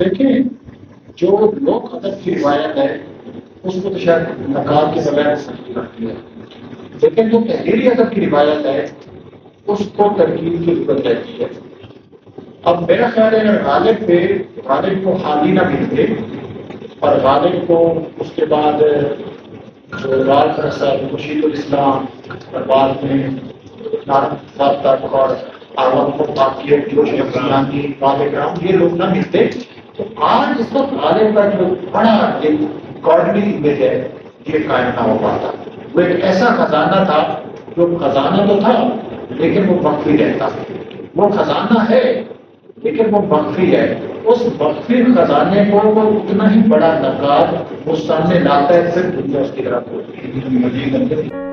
دیکھیں جو لوک ادب کی روایت ہے اس کو تو شاید نقاب کے بغیر سمجھ کرتی ہے، لیکن جو تحریری ادب کی روایت ہے اس کو ترکیب کی ضرورت رہتی ہے۔ اب میرا خیال ہے غالب کو حالی نہ ملتے اور غالب کو اس کے بعد لال صاحب خورشید الاسلام اور بعد میں صاحب تک اور عوام کو باقی جوش افغانی کرام یہ لوگ نہ ملتے تو آج اس وقت غالب کا جو بڑا ایک گاڈلی امیج ہے یہ قائم نہ ہو پاتا۔ وہ ایک ایسا خزانہ تھا جو خزانہ تو تھا لیکن وہ مخفی رہتا، وہ خزانہ ہے لیکن وہ مخفی ہے۔ اس مخفی خزانے کو وہ اتنا ہی بڑا نقاد وہ سامنے لاتا ہے، پھر دنیا اس کی طرف ہوتی ہے۔